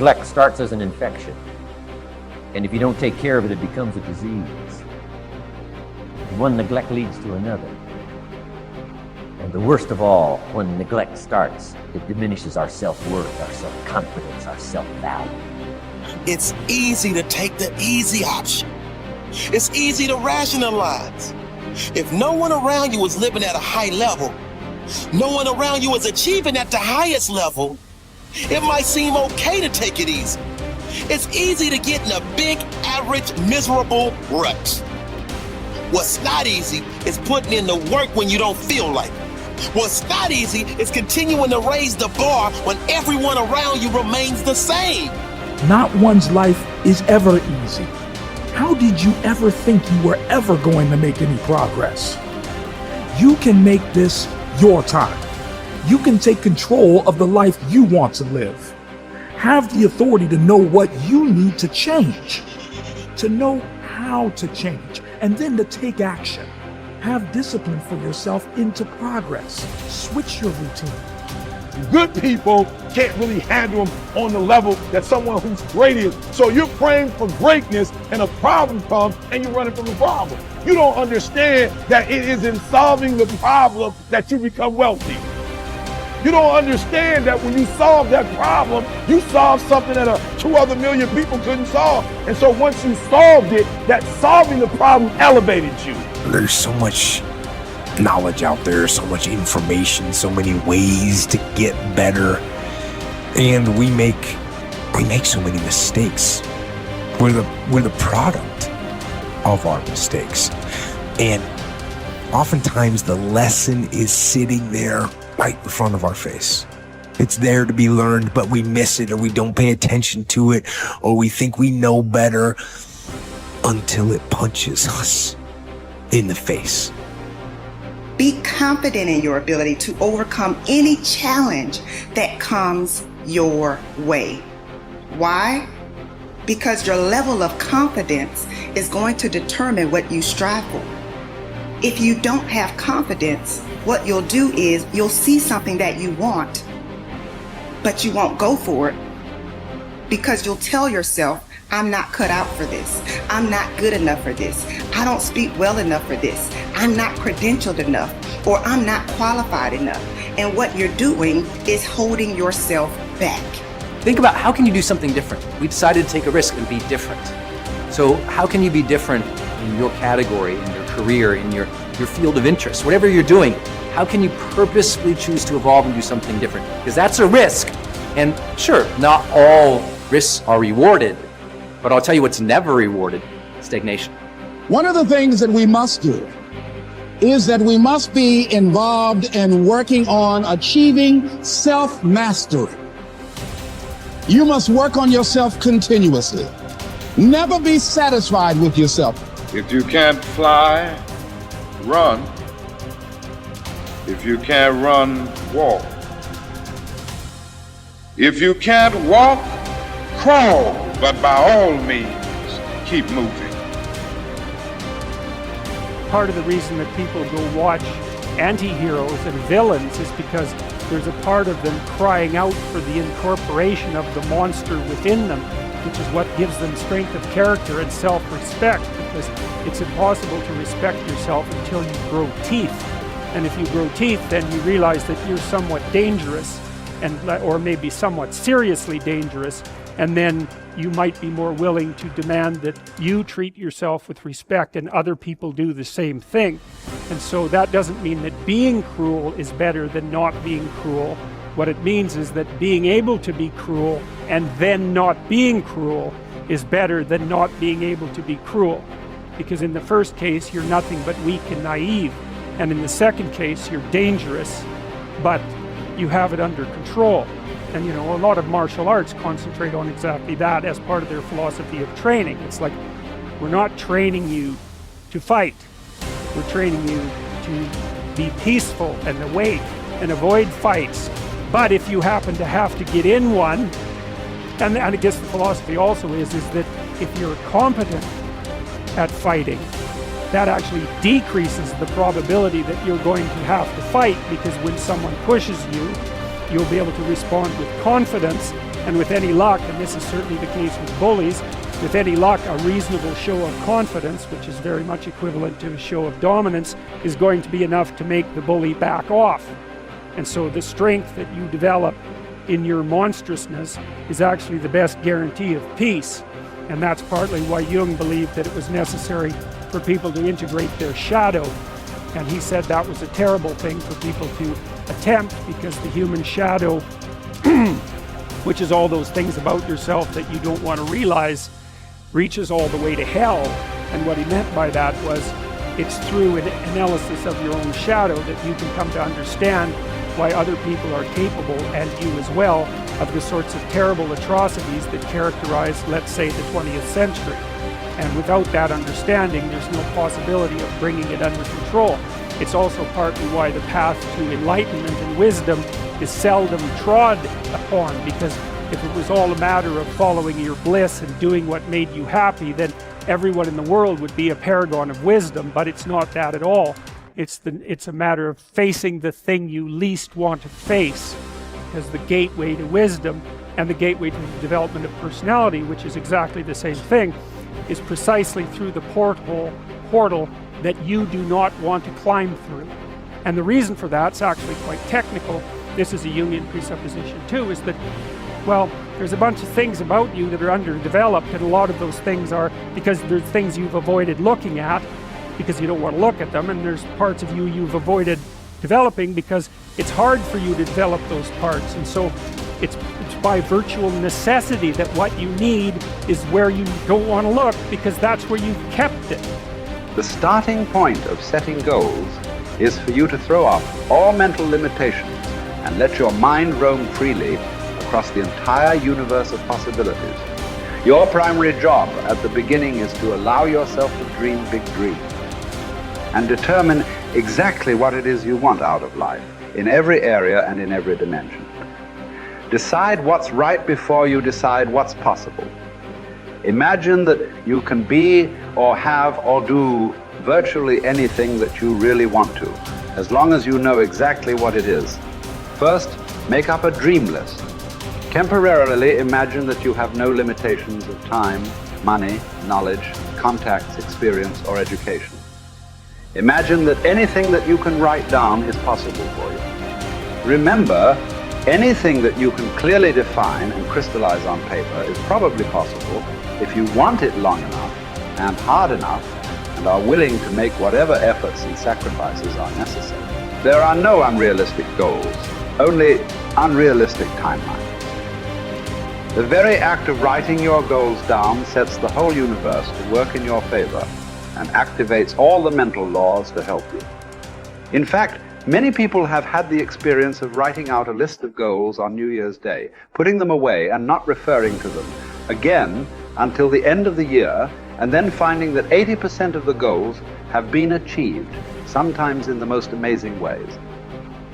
Neglect starts as an infection, and if you don't take care of it, it becomes a disease. One neglect leads to another. And the worst of all, when neglect starts, it diminishes our self-worth, our self-confidence, our self-value. It's easy to take the easy option. It's easy to rationalize. If no one around you is living at a high level, no one around you is achieving at the highest level, it might seem okay to take it easy. It's easy to get in a big, average, miserable rut. What's not easy is putting in the work when you don't feel like it. What's not easy is continuing to raise the bar when everyone around you remains the same. Not one's life is ever easy. How did you ever think you were ever going to make any progress? You can make this your time. You can take control of the life you want to live. Have the authority to know what you need to change, to know how to change, and then to take action. Have discipline for yourself into progress. Switch your routine. Good people can't really handle them on the level that someone who's great is. So you're praying for greatness and a problem comes and you're running from the problem. You don't understand that it is in solving the problem that you become wealthy. You don't understand that when you solve that problem, you solve something that 2 other million people couldn't solve. And so once you solved it, that solving the problem elevated you. There's so much knowledge out there, so much information, so many ways to get better. And we make so many mistakes. We're the product of our mistakes. And oftentimes the lesson is sitting there right in front of our face. It's there to be learned, but we miss it, or we don't pay attention to it, or we think we know better until it punches us in the face. Be confident in your ability to overcome any challenge that comes your way. Why? Because your level of confidence is going to determine what you strive for. If you don't have confidence, what you'll do is you'll see something that you want, but you won't go for it because you'll tell yourself, I'm not cut out for this. I'm not good enough for this. I don't speak well enough for this. I'm not credentialed enough, or I'm not qualified enough. And what you're doing is holding yourself back. Think about, how can you do something different? We decided to take a risk and be different. So how can you be different in your category, in your career, in your field of interest, whatever you're doing? How can you purposefully choose to evolve and do something different? Because that's a risk. And sure, not all risks are rewarded, but I'll tell you what's never rewarded: stagnation. One of the things that we must do is that we must be involved in working on achieving self-mastery. You must work on yourself continuously. Never be satisfied with yourself. If you can't fly, run. If you can't run, walk. If you can't walk, crawl. But by all means, keep moving. Part of the reason that people go watch anti-heroes and villains is because there's a part of them crying out for the incorporation of the monster within them, which is what gives them strength of character and self-respect, because it's impossible to respect yourself until you grow teeth. And if you grow teeth, then you realize that you're somewhat dangerous, or maybe somewhat seriously dangerous, and then you might be more willing to demand that you treat yourself with respect and other people do the same thing. And so that doesn't mean that being cruel is better than not being cruel. What it means is that being able to be cruel and then not being cruel is better than not being able to be cruel. Because in the first case, you're nothing but weak and naive. And in the second case, you're dangerous, but you have it under control. And you know, a lot of martial arts concentrate on exactly that as part of their philosophy of training. It's like, we're not training you to fight. We're training you to be peaceful and awake and avoid fights. But if you happen to have to get in one, and I guess the philosophy also is that if you're competent at fighting, that actually decreases the probability that you're going to have to fight, because when someone pushes you, you'll be able to respond with confidence And with any luck, and this is certainly the case with bullies, with any luck, a reasonable show of confidence, which is very much equivalent to a show of dominance, is going to be enough to make the bully back off. And so the strength that you develop in your monstrousness is actually the best guarantee of peace. And that's partly why Jung believed that it was necessary for people to integrate their shadow. And he said that was a terrible thing for people to attempt, because the human shadow, which is all those things about yourself that you don't want to realize, reaches all the way to hell. And what he meant by that was, it's through an analysis of your own shadow that you can come to understand why other people are capable, and you as well, of the sorts of terrible atrocities that characterize, let's say, the 20th century. And without that understanding, there's no possibility of bringing it under control. It's also partly why the path to enlightenment and wisdom is seldom trod upon, because if it was all a matter of following your bliss and doing what made you happy, then everyone in the world would be a paragon of wisdom. But it's not that at all. It's a matter of facing the thing you least want to face, because the gateway to wisdom and the gateway to the development of personality, which is exactly the same thing, is precisely through the portal that you do not want to climb through. And the reason for that's actually quite technical. This is a Jungian presupposition too, is that, well, there's a bunch of things about you that are underdeveloped, and a lot of those things are because there's things you've avoided looking at because you don't want to look at them, and there's parts of you you've avoided developing because it's hard for you to develop those parts. And so it's by virtual necessity that what you need is where you don't want to look, because that's where you've kept it. The starting point of setting goals is for you to throw off all mental limitations and let your mind roam freely across the entire universe of possibilities. Your primary job at the beginning is to allow yourself to dream big dreams and determine exactly what it is you want out of life, in every area and in every dimension. Decide what's right before you decide what's possible. Imagine that you can be or have or do virtually anything that you really want to, as long as you know exactly what it is. First, make up a dream list. Temporarily imagine that you have no limitations of time, money, knowledge, contacts, experience, or education. Imagine that anything that you can write down is possible for you. Remember, anything that you can clearly define and crystallize on paper is probably possible if you want it long enough and hard enough and are willing to make whatever efforts and sacrifices are necessary. There are no unrealistic goals, only unrealistic timelines. The very act of writing your goals down sets the whole universe to work in your favor and activates all the mental laws to help you. In fact, many people have had the experience of writing out a list of goals on New Year's Day, putting them away and not referring to them again until the end of the year, and then finding that 80% of the goals have been achieved, sometimes in the most amazing ways.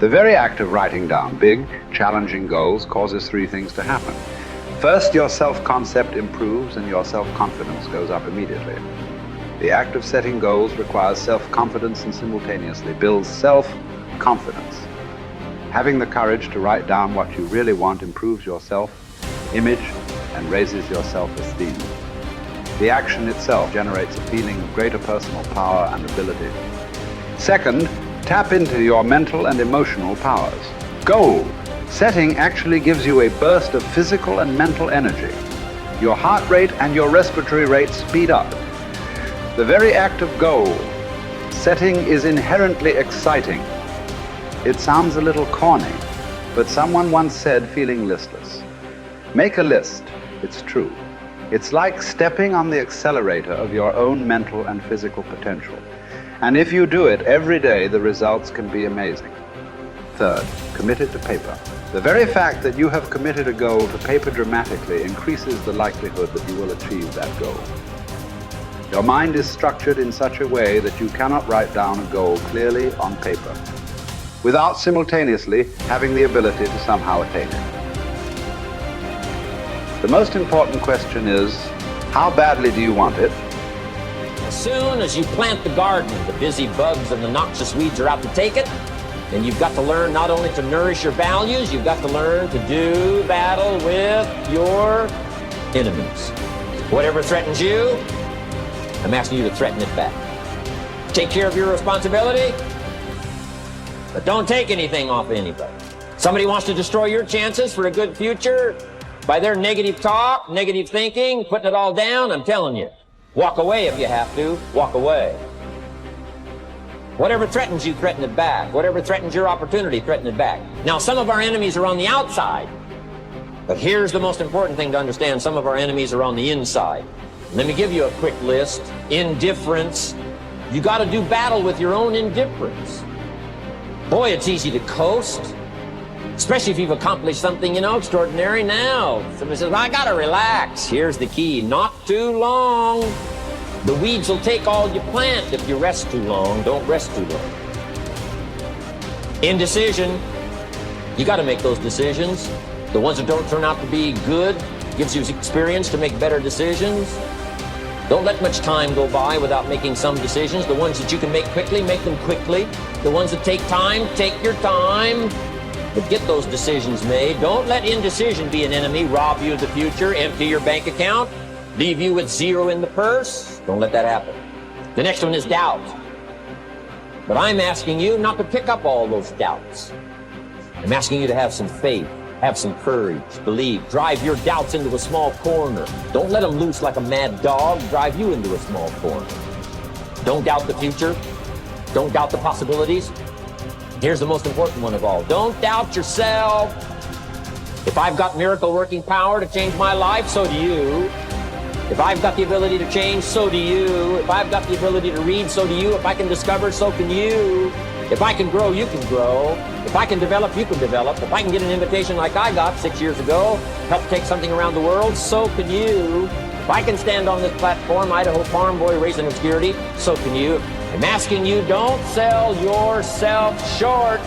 The very act of writing down big, challenging goals causes three things to happen. First, your self-concept improves and your self-confidence goes up immediately. The act of setting goals requires self-confidence and simultaneously builds self-confidence. Having the courage to write down what you really want improves your self-image and raises your self-esteem. The action itself generates a feeling of greater personal power and ability. Second, tap into your mental and emotional powers. Goal setting actually gives you a burst of physical and mental energy. Your heart rate and your respiratory rate speed up. The very act of goal setting is inherently exciting. It sounds a little corny, but someone once said, feeling listless. Make a list, it's true. It's like stepping on the accelerator of your own mental and physical potential. And if you do it every day, the results can be amazing. Third, commit it to paper. The very fact that you have committed a goal to paper dramatically increases the likelihood that you will achieve that goal. Your mind is structured in such a way that you cannot write down a goal clearly on paper without simultaneously having the ability to somehow attain it. The most important question is, how badly do you want it? As soon as you plant the garden, the busy bugs and the noxious weeds are out to take it, And you've got to learn not only to nourish your values, you've got to learn to do battle with your enemies. Whatever threatens you, I'm asking you to threaten it back. Take care of your responsibility, but don't take anything off of anybody. Somebody wants to destroy your chances for a good future by their negative talk, negative thinking, putting it all down. I'm telling you, walk away if you have to. Walk away. Whatever threatens you, threaten it back. Whatever threatens your opportunity, threaten it back. Now, some of our enemies are on the outside, but here's the most important thing to understand. Some of our enemies are on the inside. Let me give you a quick list. Indifference. You got to do battle with your own indifference. Boy, it's easy to coast, especially if you've accomplished something, extraordinary. Now, somebody says, well, I got to relax. Here's the key. Not too long. The weeds will take all you plant if you rest too long. Don't rest too long. Indecision. You got to make those decisions. The ones that don't turn out to be good gives you experience to make better decisions. Don't let much time go by without making some decisions. The ones that you can make quickly, make them quickly. The ones that take time, take your time. But get those decisions made. Don't let indecision be an enemy, rob you of the future, empty your bank account, leave you with zero in the purse. Don't let that happen. The next one is doubt. But I'm asking you not to pick up all those doubts. I'm asking you to have some faith, have some courage, believe, drive your doubts into a small corner. Don't let them loose like a mad dog, drive you into a small corner. Don't doubt the future. Don't doubt the possibilities. Here's the most important one of all. Don't doubt yourself. If I've got miracle working power to change my life, so do you. If I've got the ability to change, so do you. If I've got the ability to read, so do you. If I can discover, so can you. If I can grow, you can grow. If I can develop, you can develop. If I can get an invitation like I got 6 years ago, help take something around the world, so can you. If I can stand on this platform, Idaho farm boy raising obscurity, so can you. I'm asking you, don't sell yourself short.